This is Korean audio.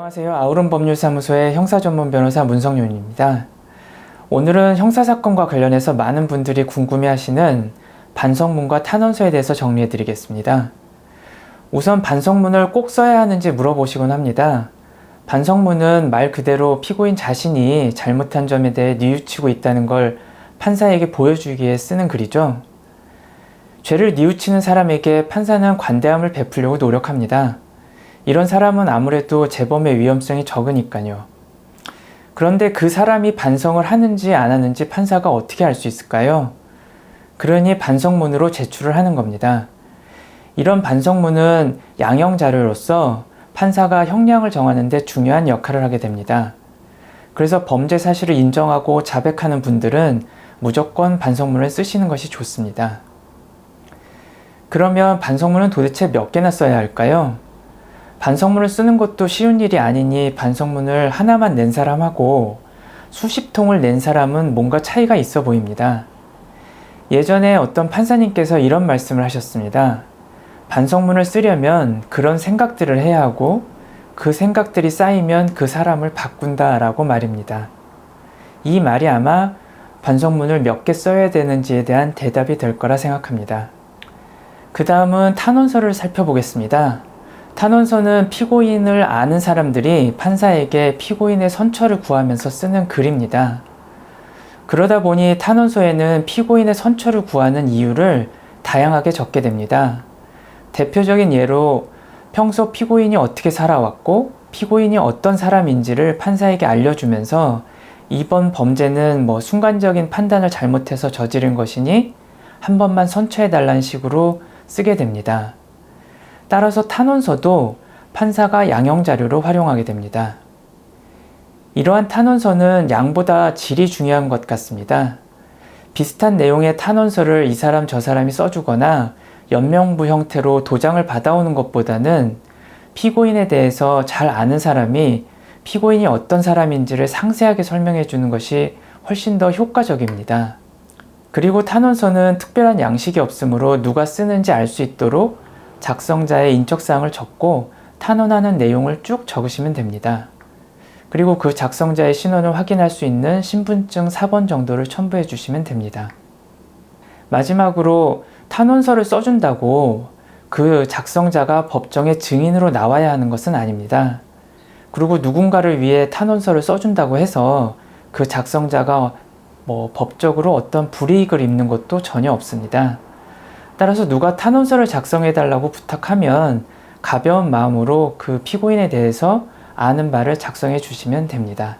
안녕하세요. 아우름법률사무소의 형사전문 변호사 문성윤입니다. 오늘은 형사사건과 관련해서 많은 분들이 궁금해하시는 반성문과 탄원서에 대해서 정리해 드리겠습니다. 우선 반성문을 꼭 써야 하는지 물어보시곤 합니다. 반성문은 말 그대로 피고인 자신이 잘못한 점에 대해 뉘우치고 있다는 걸 판사에게 보여주기 위해 쓰는 글이죠. 죄를 뉘우치는 사람에게 판사는 관대함을 베풀려고 노력합니다. 이런 사람은 아무래도 재범의 위험성이 적으니까요. 그런데 그 사람이 반성을 하는지 안 하는지 판사가 어떻게 알 수 있을까요? 그러니 반성문으로 제출을 하는 겁니다. 이런 반성문은 양형 자료로서 판사가 형량을 정하는 데 중요한 역할을 하게 됩니다. 그래서 범죄 사실을 인정하고 자백하는 분들은 무조건 반성문을 쓰시는 것이 좋습니다. 그러면 반성문은 도대체 몇 개나 써야 할까요? 반성문을 쓰는 것도 쉬운 일이 아니니 반성문을 하나만 낸 사람하고 수십 통을 낸 사람은 뭔가 차이가 있어 보입니다. 예전에 어떤 판사님께서 이런 말씀을 하셨습니다. 반성문을 쓰려면 그런 생각들을 해야 하고 그 생각들이 쌓이면 그 사람을 바꾼다 라고 말입니다. 이 말이 아마 반성문을 몇 개 써야 되는지에 대한 대답이 될 거라 생각합니다. 그 다음은 탄원서를 살펴보겠습니다. 탄원서는 피고인을 아는 사람들이 판사에게 피고인의 선처를 구하면서 쓰는 글입니다. 그러다 보니 탄원서에는 피고인의 선처를 구하는 이유를 다양하게 적게 됩니다. 대표적인 예로 평소 피고인이 어떻게 살아왔고 피고인이 어떤 사람인지를 판사에게 알려주면서 이번 범죄는 순간적인 판단을 잘못해서 저지른 것이니 한 번만 선처해달라는 식으로 쓰게 됩니다. 따라서 탄원서도 판사가 양형자료로 활용하게 됩니다. 이러한 탄원서는 양보다 질이 중요한 것 같습니다. 비슷한 내용의 탄원서를 이 사람 저 사람이 써주거나 연명부 형태로 도장을 받아오는 것보다는 피고인에 대해서 잘 아는 사람이 피고인이 어떤 사람인지를 상세하게 설명해 주는 것이 훨씬 더 효과적입니다. 그리고 탄원서는 특별한 양식이 없으므로 누가 쓰는지 알 수 있도록 작성자의 인적사항을 적고 탄원하는 내용을 쭉 적으시면 됩니다. 그리고 그 작성자의 신원을 확인할 수 있는 신분증 4번 정도를 첨부해 주시면 됩니다. 마지막으로 탄원서를 써준다고 그 작성자가 법정의 증인으로 나와야 하는 것은 아닙니다. 그리고 누군가를 위해 탄원서를 써준다고 해서 그 작성자가 법적으로 어떤 불이익을 입는 것도 전혀 없습니다. 따라서 누가 탄원서를 작성해달라고 부탁하면 가벼운 마음으로 그 피고인에 대해서 아는 바를 작성해 주시면 됩니다.